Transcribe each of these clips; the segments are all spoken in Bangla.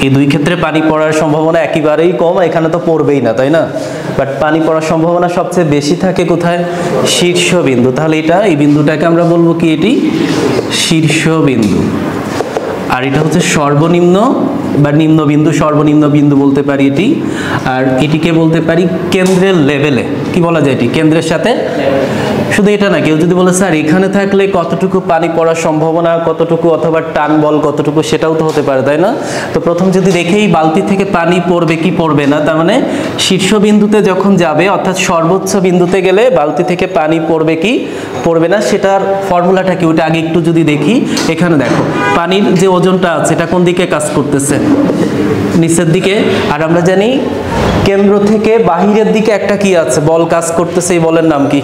এই দুই ক্ষেত্রে পানি পড়ার সম্ভাবনা একেবারেই কম, এখানে তো পড়বেই না, তাই না? বাট পানি পড়ার সম্ভাবনা সবচেয়ে বেশি থাকে কোথায়? শীর্ষবিন্দু। তাহলে এটা, এই বিন্দুটাকে আমরা বলবো কি? এটি শীর্ষবিন্দু। আর এটা হচ্ছে সর্বনিম্ন বা নিম্ন বিন্দু, সর্বনিম্ন বিন্দু বলতে পারি এটি। আর এটিকে বলতে পারি কেন্দ্রের লেভেলে। কি বলা যায়? এটি কেন্দ্রের সাথে। শুধু এটা না, কেউ যদি বলে স্যার এখানে থাকলে কতটুকু পানি পড়ার সম্ভাবনা কতটুকু, অথবা টান বল কতটুকু, সেটাও তো হতে পারে, তাই না? তো প্রথম যদি দেখেই বালতি থেকে পানি পড়বে কি পড়বে না, তার মানে শীর্ষবিন্দুতে যখন যাবে অর্থাৎ সর্বোচ্চ বিন্দুতে গেলে বালতি থেকে পানি পড়বে কি পড়বে না, সেটার ফর্মুলাটা কি ওটা আগে একটু যদি দেখি। এখানে দেখো পানির যে ওজনটা আছে এটা কোন দিকে কাজ করতেছে? নিচের দিকে। আর আমরা জানি কেন্দ্র থেকে বাহিরের দিকে একটা কি আছে? বল কাজ করতেছে। এই বলের নাম কি?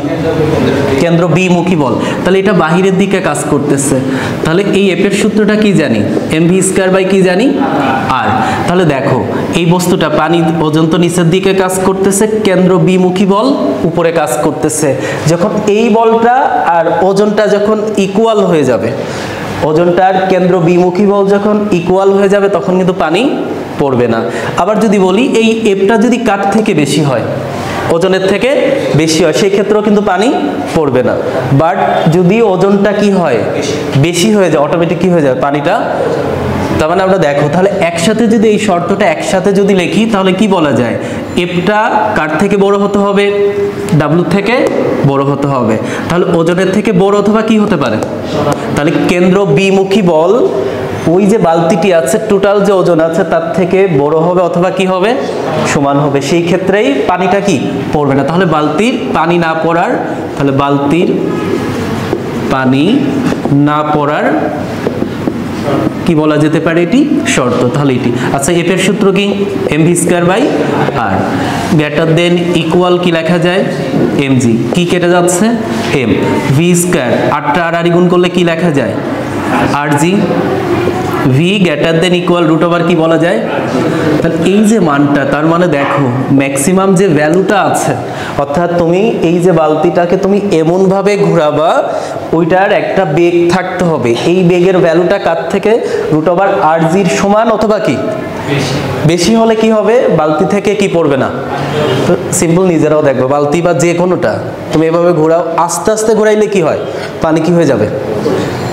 কেন্দ্র বিমুখী বল। তাহলে এটা বাহিরের দিকে কাজ করতেছে। তাহলে এই এফের সূত্রটা কি জানি? mv² কি জানি? আর। তাহলে দেখো এই বস্তুটা, পানি ওজন তো নিচের দিকে কাজ করতেছে, কেন্দ্র বিমুখী বল উপরে কাজ করতেছে। যখন এই বলটা আর ওজনটা যখন ইকুয়াল হয়ে যাবে, ওজনটার কেন্দ্র বিমুখী বল যখন ইকুয়াল হয়ে যাবে, তখন কিন্তু পানি পড়বে না। আবার যদি বলি এই এফটা যদি কার থেকে বেশি হয়, ওজনের থেকে বেশি হয়, সেই ক্ষেত্রেও কিন্তু পানি পড়বে না। বাট যদি ওজনটা কি হয়? বেশি হয়ে যায়, অটোমেটিক কি হয়ে যায়? পানিটা। তার মানে আমরা দেখো তাহলে একসাথে যদি এই শর্তটা একসাথে যদি লিখি, তাহলে কি বলা যায়? এফটা কার থেকে বড় হতে হবে? ডাব্লু থেকে বড় হতে হবে। তাহলে ওজনের থেকে বড় অথবা কি হতে পারে? তাহলে কেন্দ্র বিমুখী বল ওই যে বালতিটি আছে, টোটাল যে ওজন আছে তার থেকে বড় হবে অথবা কি হবে? সমান হবে। সেই ক্ষেত্রেই পানিটা কি পড়বে না। তাহলে বালতির পানি না পড়ার, তাহলে বালতির পানি না পড়ার কি বলা যেতে পারে? এটি শর্ত। তাহলে এটি আচ্ছা, এফ এর সূত্র কি? mv² আর গ্রেটার দেন ইকুয়াল কি লেখা যায়? mg। কি কেটে যাচ্ছে? m। v², আটটা আর গুণ করলে কি লেখা যায়? rg। v greater than equal √, কি বলা যায়? তাহলে এই যে মানটা, তার মানে দেখো ম্যাক্সিমাম যে ভ্যালুটা আছে, অর্থাৎ তুমি এই যে বালতিটাকে তুমি এমন ভাবে ঘোরাবা ওইটার একটা বেগ থাকতে হবে। এই বেগের ভ্যালুটা কার থেকে? √rg এর সমান অথবা কি বেশি হলে কি হবে? বালতি থেকে কি পড়বে না। তো সিম্পল, নিজেরাও দেখবে বালতি বা যে কোনোটা তুমি এভাবে ঘোরাও, আস্তে আস্তে ঘোরাইলে কি হয়? পানি কি হয়ে যাবে?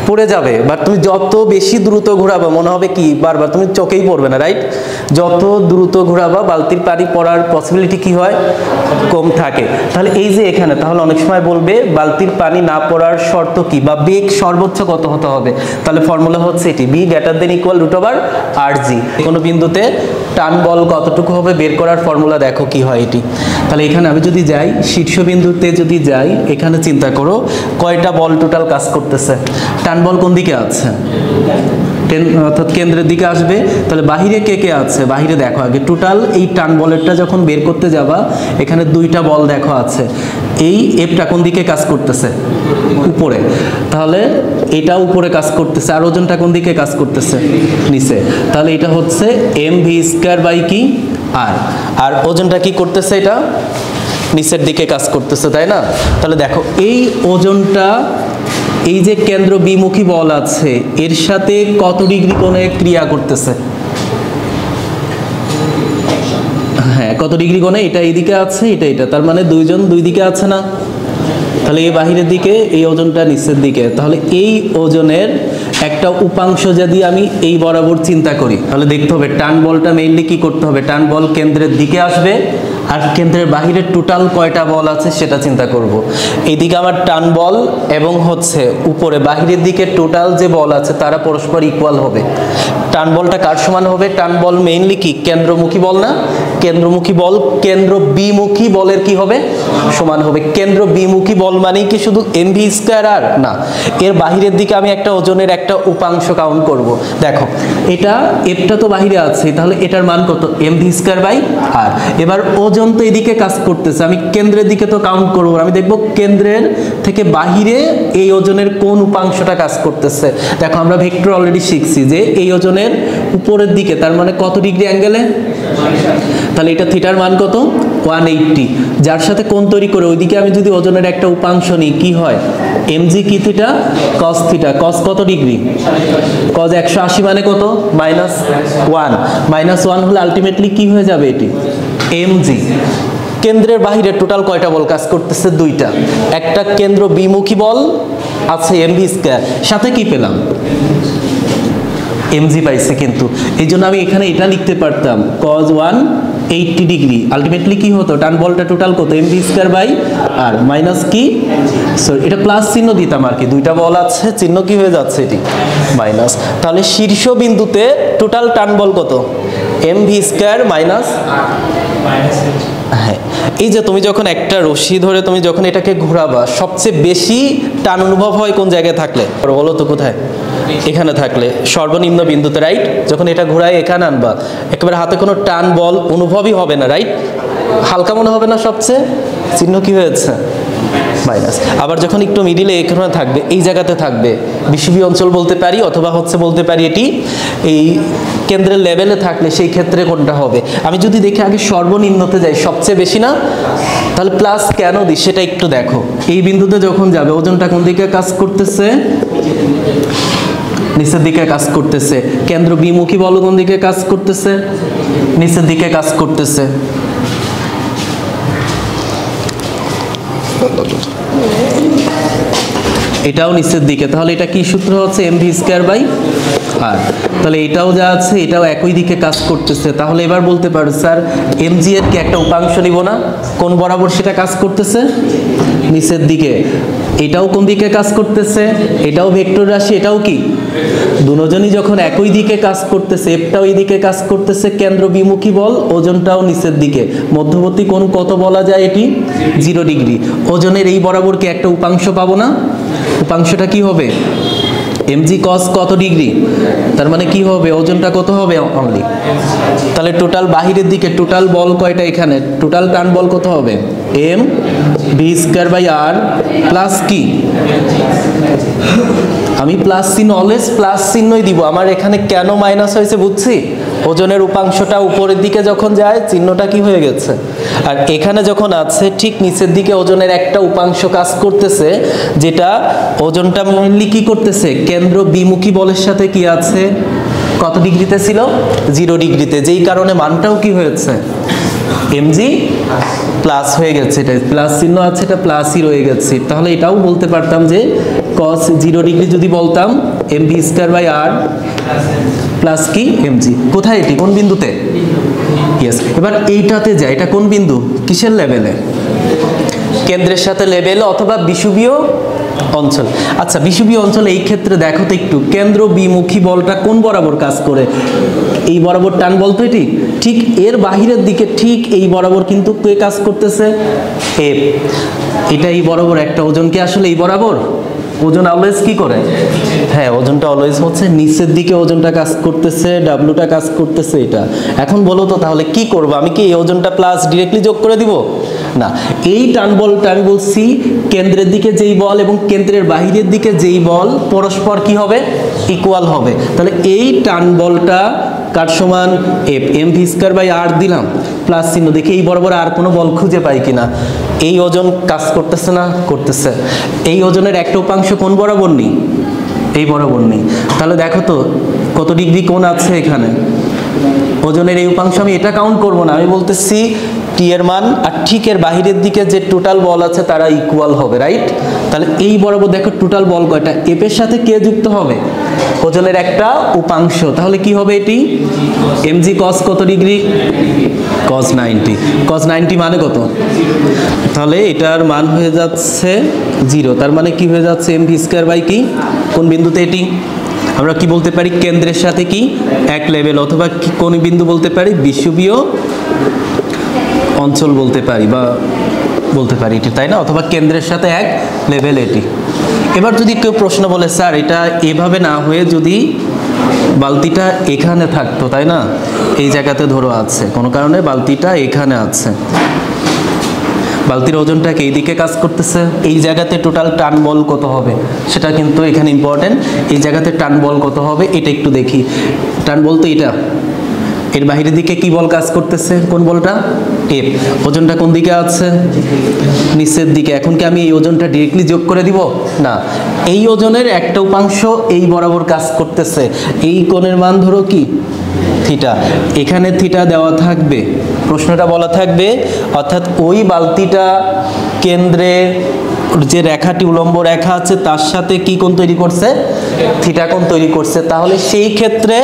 পড়ে যাবে। বাট তুমি যত বেশি দ্রুত ঘোরাবা মনে হবে কি বারবার তুমি চোখেই পড়বে না, রাইট? যত দ্রুত ঘোরাবা বালতির পানি পড়ার পসিবিলিটি কি হয়? কম থাকে। তাহলে এই যে এখানে, তাহলে অনেক সময় বলবে বালতির পানি না পড়ার শর্ত কি বা বেগ সর্বোচ্চ কত হতে হবে? তাহলে ফর্মুলা হচ্ছে এটি, v √rg। কোনো বিন্দুতে টান বল কতটুকু হবে বের করার ফর্মুলা দেখো কি হয় এটি। তাহলে এখানে আমি যদি যাই শীর্ষবিন্দুতে, যদি যাই এখানে চিন্তা করো কয়টা বল টোটাল কাজ করতেছে? টান বল কোন দিকে আছে? অর্থাৎ কেন্দ্রের দিকে আসবে। তাহলে বাহিরে কে কে আছে? বাহিরে দেখো আগে টোটাল এই টান বলেরটা যখন বের করতে যাবা, এখানে দুইটা বল দেখো আছে। এই এফটা কোন দিকে কাজ করতেছে? উপরে। তাহলে এটা উপরে কাজ করতেছে। আর ওজনটা কোন দিকে কাজ করতেছে? নিচে। তাহলে এটা হচ্ছে mv² কি আর। আর ওজনটা কি করতেছে? এটা নিচের দিকে কাজ করতেছে, তাই না? তাহলে দেখো এই ওজনটা এই যে কেন্দ্র বিমুখী বল আছে এর সাথে কত ডিগ্রি কোণে ক্রিয়া করতেছে? হ্যাঁ, কত ডিগ্রি কোণে? এটা এইদিকে আছে, এটা, তার মানে দুইজন দুই দিকে আছে না? তাহলে এই বাহিরের দিকে, এই ওজনটা নিচের দিকে। তাহলে এই ওজনের একটা উপাংশ যদি আমি এই বরাবর চিন্তা করি, তাহলে দেখতে হবে টান বলটা মেইনলি কি করতে হবে? টান বল কেন্দ্রের দিকে আসবে, আর কেন্দ্রের বাহিরে টোটাল কয়টা বল আছে সেটা চিন্তা করব। এইদিকে আমার টান বল এবং হচ্ছে উপরে বাহিরের দিকে টোটাল যে বল আছে তারা পরস্পর ইকুয়াল হবে। টান বলটা কার সমান হবে? টান বল মেইনলি কি কেন্দ্রমুখী বল না? কেন্দ্রমুখী বল কেন্দ্র বিমুখী বলের কি হবে? সমান হবে। কেন্দ্র বিমুখী বল মানে কি শুধু mv² আর না, এর বাহিরের দিকে আমি একটা ওজনের একটা উপাংশ কাউন্ট করব। দেখো এটা এফটা তো বাহিরে আছে, তাহলে এটার মান কত? mv² আর। এবার ওজন তো এদিকে কাজ করতেছে, আমি কেন্দ্রের দিকে তো কাউন্ট করব। আমি দেখব কেন্দ্রের থেকে বাহিরে এই ওজনের কোন উপাংশটা কাজ করতেছে। দেখো আমরা ভেক্টর অলরেডি শিখছি যে এই ওজনের উপরের দিকে, তার মানে কত ডিগ্রি অ্যাঙ্গেলে? তাহলে এটা থিটার মান কত? 180, যার সাথে কোণ তৈরি করে ওইদিকে আমি যদি ওজনের একটা উপাংশ নিই কি হয়, mg কি থিটা cos থিটা, cos কত ডিগ্রি, cos 180 মানে কত -1 হলে আলটিমেটলি কি হয়ে যাবে এটি mg। কেন্দ্রের বাহিরে টোটাল কয়টা বল কাজ করতেছে, দুইটা, একটা কেন্দ্র বিমুখী বল আছে mv স্কয়ার, সাথে কি পেলাম mg পাইছে, কিন্তু এই জন্য আমি এখানে এটা লিখতে পারতাম cos 180 ডিগ্রি, আলটিমেটলি কি হতো টান বলটা টোটাল কত mv square by r minus কি, সরি এটা প্লাস চিহ্ন দিতাম আর কি, দুইটা বল আছে চিহ্ন কি হয়ে যাচ্ছে এটি মাইনাস, তাহলে শীর্ষ বিন্দুতে টোটাল টান বল কত mv স্কয়ার মাইনাস, হ্যাঁ এই যে তুমি যখন একটা রশি ধরে তুমি যখন এটাকে ঘোরাবা সবচেয়ে বেশি টান অনুভব হয় কোন জায়গায় থাকলে, বলো তো কোথায়, এখানে থাকলে সর্বনিম্ন বিন্দুতে, রাইট, যখন এটা ঘোরায় এখানে আনবা একেবারে হাতে কোনো টান বল অনুভবই হবে না, রাইট, হালকা মনে হবে না, সবচেয়ে চিহ্ন কি হয়েছে মাইনাস। আবার যখন একটু মিডিলে এখানে থাকবে এই জায়গাতে থাকবে বিষুবীয় অঞ্চল বলতে পারি, অথবা হচ্ছে বলতে পারি এটি এই কেন্দ্রের লেভেলে থাকলে সেই ক্ষেত্রে কোনটা হবে, আমি যদি দেখি আগে সর্বনিম্নতে যাই সবচেয়ে বেশি না, তাহলে প্লাস কেন দিই সেটা একটু দেখো, এই বিন্দুতে যখন যাবে ওজনটা কোন দিকে কাজ করতেছে, নিচের দিকে কাজ করতেছে, কেন্দ্র বিমুখী বল কোন দিকে কাজ করতেছে, নিচের দিকে কাজ করতেছে, এটাও নিচের দিকে, তাহলে এটা কি সূত্র হচ্ছে mv স্কয়ার বাই আর, তাহলে এটাও যা আছে এটাও একই দিকে কাজ করতেছে, তাহলে এবার বলতে পারো স্যার mg এর কি একটা উপাংশ নিব না, কোন বরাবর সেটা কাজ করতেছে নিচের দিকে, এটাও কোন দিকে কাজ করতেছে, এটাও ভেক্টর রাশি, এটাও কি, দুজনই যখন একই দিকে কাজ করতেছে, এটাও এই দিকে কাজ করতেছে, কেন্দ্র বিমুখী বল, ওজনটাও নিচের দিকে, মধ্যবর্তী কোণ কত বলা যায় এটি 0 ডিগ্রি, ওজনের এই বরাবর কি একটা উপাংশ পাবো না, উপাংশটা কি হবে mg cos কত ডিগ্রি, তার মানে কি হবে ওজনটা কত হবে অনলি, তাহলে টোটাল বাহিরের দিকে টোটাল বল কয়টা, এখানে টোটাল টান বল কত হবে m v square by r plus কি, আমি প্লাস চিহ্ন অলওয়েজ প্লাস চিহ্নই দিব, আমার এখানে কেন মাইনাস হয়েছে বুঝছি, ওজনের উপাংশটা উপরের দিকে যখন যায় চিহ্নটা কি হয়ে গেছে, আর এখানে যখন আছে ঠিক নিচের দিকে ওজনের একটা উপাংশ কাজ করতেছে, যেটা ওজনটা মেইনলি কি করতেছে কেন্দ্র বিমুখী বলের সাথে কি আছে, কত ডিগ্রিতে ছিল 0 ডিগ্রিতে, যেই কারণে মানটাও কি হয়েছে mg প্লাস হয়ে গেছে, এটা প্লাস চিহ্ন আছে এটা প্লাসই রয়ে গেছে, তাহলে এটাও বলতে পারতাম যে cos 0 ডিগ্রি যদি বলতাম mv square by r plus কি mg, কোথায় এটি কোন বিন্দুতে, ইয়েস, এবার এইটাতে যায়, এটা কোন বিন্দু কিসের লেভেলে, কেন্দ্রের সাথে লেভেল অথবা বিষুবীয় অঞ্চল, আচ্ছা বিষুবীয় অঞ্চল এই ক্ষেত্রে দেখো তো একটু, কেন্দ্র বিমুখী বলটা কোন বরাবর কাজ করে, এই বরাবর টান বল তো এটি, ঠিক এর বাহিরের দিকে ঠিক এই বরাবর কিন্তু কে কাজ করতেছে f, এটা এই বরাবর একটা ওজন কি আসলে এই বরাবর, ওজন অলওয়েজ কি করে, হ্যাঁ ওজনটা অলওয়েজ হচ্ছে নিচের দিকে ওজনটা কাজ করতেছে, ডাব্লুটা কাজ করতেছে এটা, এখন বলো তো তাহলে কি করব, আমি কি এই ওজনটা প্লাস ডিরেক্টলি যোগ করে দিব না, এই টান বলটা আমি বলছি কেন্দ্রের দিকে যেই বল এবং কেন্দ্রের বাহিরের দিকে যেই বল পরস্পর কি হবে ইকুয়াল হবে, তাহলে এই টান বলটা কার সমান f mv square by r দিলাম প্লাস চিহ্ন, দেখি এই বরাবর আর কোনো বল খুঁজে পাই কিনা, এই ওজন কাজ করতেছে না, করতেছে, এই ওজনের একটা উপাংশ কোন বরাবর নেই, এই বরাবর নেই, তাহলে দেখো তো কত ডিগ্রি কোণ আছে এখানে, ওজনের এই উপাংশ আমি এটা কাউন্ট করব না, আমি বলতেছি টি এর মান আর ঠিক এর বাহিরের দিকে যে টোটাল বল আছে তারা ইকুয়াল হবে, রাইট, তাহলে এই বরাবর দেখো টোটাল বল কয়টা, এফ এর সাথে কে যুক্ত হবে ওজনের একটা উপাংশ, তাহলে কি হবে এটি mg cos কত ডিগ্রি cos 90 মানে কত, তাহলে এটার মান হয়ে যাচ্ছে 0, তার মানে কি হয়ে যাচ্ছে mv স্কয়ার বাই কি, কোন বিন্দুতে এটি আমরা কি বলতে পারি কেন্দ্রের সাথে কি এক লেভেল, অথবা কি কোন বিন্দু বলতে পারি বিষুবীয় অঞ্চল বলতে পারি বা বলতে পারি এটি, তাই না, অথবা কেন্দ্রের সাথে এক লেভেল এটি। এবার যদি কেউ প্রশ্ন বলে স্যার এটা এভাবে না হয়ে যদি বালতিটা এখানে থাকতো, তাই না, এই জায়গাতে ধরো আছে কোনো কারণে বালতিটা এখানে আছে, বালতির ওজনটাকে এই দিকে কাজ করতেছে, এই জায়গাতে টোটাল টান বল কত হবে সেটা কিন্তু এখানে ইম্পর্টেন্ট, এই জায়গাতে টান বল কত হবে এটা একটু দেখি, টান বল তো এটা এর বাহিরের দিকে কি বল কাজ করতেছে, কোন বলটা, এফ। ওজনটা কোন দিকে আছে, নিচের দিকে। এখন কি আমি এই ওজনটা ডিরেক্টলি যোগ করে দিব, না, এই ওজনের একটা উপাংশ এই বরাবর কাজ করতেছে, এই কোণের মান ধরো কি থিটা, এখানে থিটা দেওয়া থাকবে, প্রশ্নটা বলা থাকবে, অর্থাৎ ওই বালতিটা কেন্দ্রে যে রেখাটি উলম্ব রেখা আছে তার সাথে কি কোণ তৈরি করছে, থিটা কোণ তৈরি করছে। তাহলে সেই ক্ষেত্রে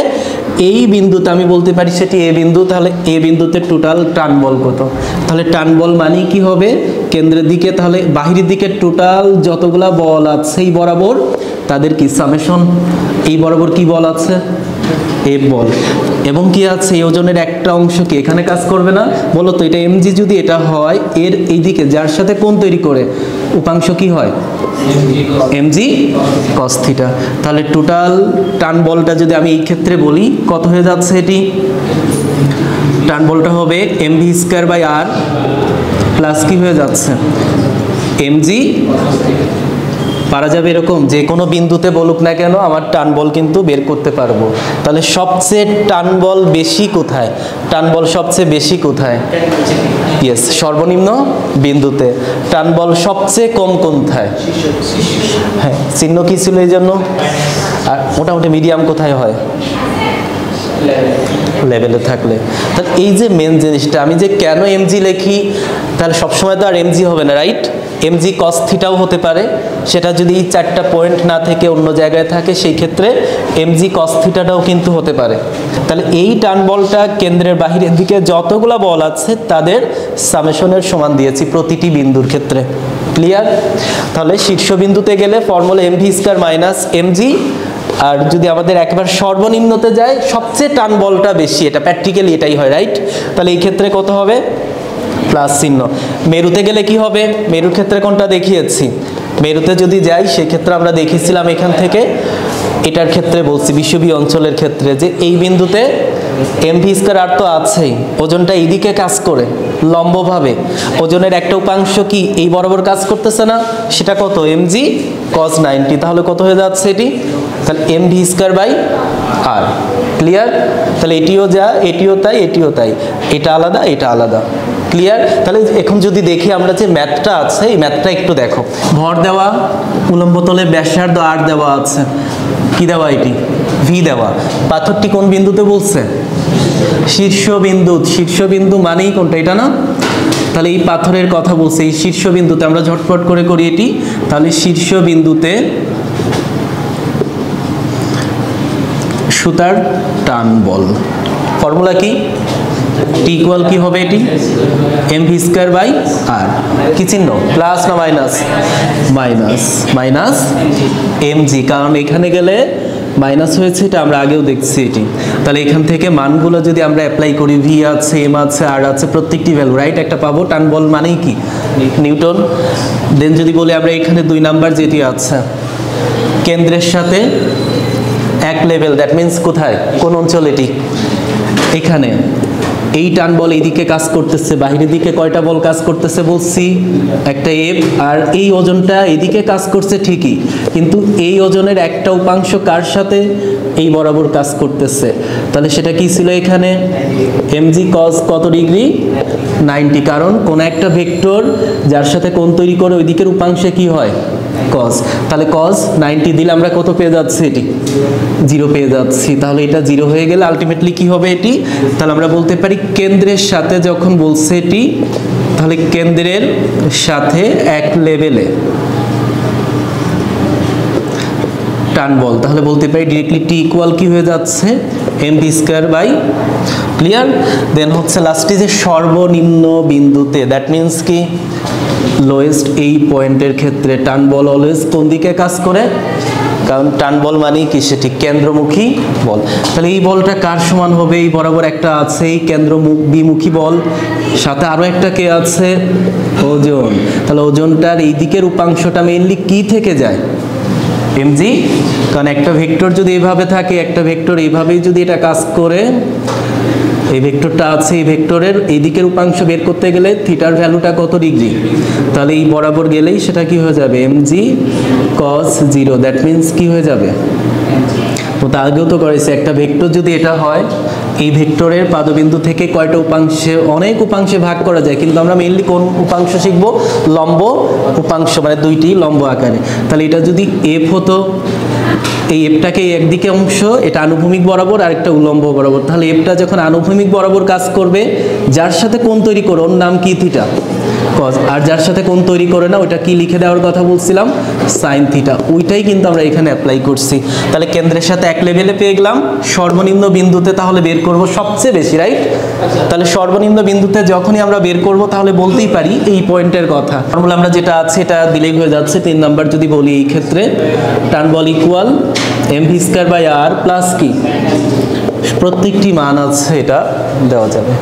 এই বিন্দুতে আমি বলতে পারি সেটি এ বিন্দু, তাহলে এ বিন্দুতে টোটাল টান বল কত, তাহলে টান বল মানেই কি হবে, কেন্দ্রের দিকে, তাহলে বাহিরের দিকে টোটাল যতগুলা বল আছে এই বরাবর তাদের কি সামেশন, এই বরাবর কি বল আছে, এফ বল, এবং কি আছে এই ওজনের একটা অংশ কি এখানে কাজ করবে না, বলো তো, এটা এমজি যদি এটা হয়, এর এইদিকে যার সাথে কোণ তৈরি করে উপাংশ কি হয়, এমজি কস থিটা। তাহলে টোটাল টান বলটা যদি আমি এই ক্ষেত্রে বলি কত হয়ে যাচ্ছে, এটি টান বলটা হবে mv square by r plus কি হয়ে যাচ্ছে, এমজি, পারা যাবে এরকম যে কোনো বিন্দুতে বলুক না কেন আমার টান বল কিন্তু বের করতে পারবো। তাহলে সবচেয়ে টান বল বেশি কোথায়, টান বল সবচেয়ে বেশি কোথায়, ইয়েস, সর্বনিম্ন বিন্দুতে। টান বল সবচেয়ে কম কোথায়, হ্যাঁ, চিহ্ন কি ছিল এই জন্য। আর মোটামুটি মিডিয়াম কোথায় হয়, লেভেলে থাকলে। তাহলে এই যে মেন জিনিসটা, আমি যে কেন এমজি লিখি, তাহলে সবসময় তো আর এমজি হবে না, রাইট, এমজি কস থিটাও হতে পারে, সেটা যদি এই চারটা পয়েন্ট না থেকে অন্য জায়গায় থাকে সেই ক্ষেত্রে এমজি কস থিটাটাও কিন্তু হতে পারে। তাহলে এই টান বলটা কেন্দ্রের বাহিরের দিকে যতগুলা বল আছে তাদের সামেশনের সমান দিয়েছি প্রতিটি বিন্দুর ক্ষেত্রে, ক্লিয়ার। তাহলে শীর্ষবিন্দুতে গেলে formula MV square minus MG, আর যদি আমাদের একেবারে সর্বনিম্নতে যায় সবচেয়ে টান বলটা বেশি, এটা প্র্যাকটিক্যালি এটাই হয়, রাইট। তাহলে এই ক্ষেত্রে কত হবে, প্লাস চিহ্ন। মেরুতে গেলে কি হবে, মেরুর ক্ষেত্রে কোনটা দেখিয়েছি, মেরুতে যদি যাই সেক্ষেত্রে আমরা দেখিয়েছিলাম এখান থেকে, এটার ক্ষেত্রে বলছি বিষুবীয় অঞ্চলের ক্ষেত্রে যে এই বিন্দুতে এমভি স্কয়ার আর তো আছেই, ওজনটা এইদিকে কাজ করে লম্বভাবে, ওজনের একটা উপাংশ কি এই বরাবর কাজ করতেছে না, সেটা কত, এমজি কস 90। তাহলে কত হয়ে যাচ্ছে এটি, তাহলে mv square by r, clear. তাহলে এটিও যা, এটিও তাই, এটিও তাই, এটা আলাদা, এটা আলাদা, ক্লিয়ার। তাহলে এখন যদি দেখি আমরা যে ম্যাথটা আছে, এই ম্যাথটা একটু দেখো, ভর দেওয়া, উলম্ব তলে ব্যাসার্ধ আর দেওয়া আছে, কি দেওয়া, এটি ভি দেওয়া, পাথরটি কোন বিন্দুতে বলছে, শীর্ষবিন্দু, শীর্ষবিন্দু মানেই কোনটা, এটা না, তাহলে এই পাথরের কথা বলছে, এই শীর্ষবিন্দুতে আমরা ঝটপট করে করি এটি, তাহলে শীর্ষবিন্দুতে সুতার টান বল, ফর্মুলা কি, টি ইকুয়াল কি হবে, এটি এমভি স্কয়ার বাই আর, কি চিহ্ন, প্লাস না মাইনাস, মাইনাস, মাইনাস এমজি, কারণ এখানে গেলে মাইনাস হয়েছে, এটা আমরা আগেও দেখছি এটি। তাহলে এখান থেকে মানগুলো যদি আমরা অ্যাপ্লাই করি, ভি আছে, এম আছে, আর আছে, প্রত্যেকটি ভ্যালু রাইট একটা পাবো, টান বল মানেই কি নিউটন। দেন যদি বলি আমরা এখানে 2 নাম্বার যেটি আছে কেন্দ্রের সাথে এক লেভেল, দ্যাট মিন্স কোথায়, কোন অঞ্চল, এটি এখানে, এই টান বল এইদিকে কাজ করতেছে, বাহিরের দিকে কয়টা বল কাজ করতেছে বলছি, একটা এফ, আর এই ওজনটা এইদিকে কাজ করছে ঠিকই, কিন্তু এই ওজনের একটা উপাংশ কার সাথে এই বরাবর কাজ করতেছে, তাহলে সেটা কি ছিল এখানে, এমজি কস কত ডিগ্রি, 90, কারণ কোন একটা ভেক্টর যার সাথে কোণ তৈরি করে ওই দিকের উপাংশে কি হয়, কস। তাহলে কস 90 দিলে আমরা কত পেয়ে যাচ্ছি, এটি 0 পেয়ে যাচ্ছি। তাহলে এটা 0 হয়ে গেলে আলটিমেটলি কি হবে এটি, তাহলে আমরা বলতে পারি কেন্দ্রের সাথে যখন বলছে এটি, তাহলে কেন্দ্রের সাথে এক লেভেলে টান বল, তাহলে বলতে পারি ডিরেক্টলি টি ইকুয়াল কি হয়ে যাচ্ছে, এমভি স্কয়ার বাই, ক্লিয়ার। দেন হচ্ছে লাস্টে যে সর্বনিম্ন বিন্দুতে, দ্যাট মিন্স কি লোয়েস্ট, এই পয়েন্টের ক্ষেত্রে টান বল অলওয়েজ কোন দিকে কাজ করে, কারণ টান বল মানেই কি সেটি কেন্দ্রমুখী বল। তাহলে এই বলটা কার সমান হবে, এই বরাবর একটা আছে এই কেন্দ্রবিমুখী বল, সাথে আরো একটা কে আছে, ওজন। তাহলে ওজনটার এই দিকের উপাংশটা মেইনলি কি থেকে যায়, এমজি, কারণ একটা ভেক্টর যদি এইভাবে থাকে, একটা ভেক্টর এইভাবেই যদি এটা কাজ করে, এই ভেক্টরটা আছে, এই ভেক্টরের এই দিকের উপাংশ বের করতে গেলে থিটার ভ্যালুটা কত ডিগ্রি, তাহলে এই বরাবর গেলেই সেটা কি হয়ে যাবে, এমজি কস 0, দ্যাট মিন্স কি হয়ে যাবে, তো তা আগেও তো করেছে, একটা ভেক্টর যদি এটা হয়, এই ভেক্টরের পাদবিন্দু থেকে কয়টা উপাংশে, অনেক উপাংশে ভাগ করা যায়, কিন্তু আমরা মেইনলি কোন উপাংশ শিখব? লম্ব উপাংশ, মানে দুইটি লম্ব আকারে। তাহলে এটা যদি এফ হতো, এই এফটাকে একদিকে অংশ, এটা আনুভূমিক বরাবর আর একটা উলম্ব বরাবর, তাহলে এফটা যখন আনুভূমিক বরাবর কাজ করবে, যার সাথে কোণ তৈরি করে ওর নাম কি? Theta cos. আর যার সাথে কোণ তৈরি করে না ওইটা কি লিখে দেওয়ার কথা বলছিলাম? Sine theta. ওইটাই কিন্তু আমরা এখানে অ্যাপ্লাই করছি। তাহলে কেন্দ্রের সাথে এক লেভেলে পেয়ে গেলাম, সর্বনিম্ন বিন্দুতে তাহলে বের করব সবচেয়ে বেশি, রাইট? তাহলে সর্বনিম্ন বিন্দুতে যখনই আমরা বের করব তাহলে বলতেই পারি এই পয়েন্টের কথা। ফর্মুলা আমরা যেটা আছে এটা দিলেই হয়ে যাচ্ছে। 3 নাম্বার যদি বলি, এই ক্ষেত্রে টান বল equal mv² by r plus কি প্রত্যেকটি মান আছে এটা দেওয়া যাবে।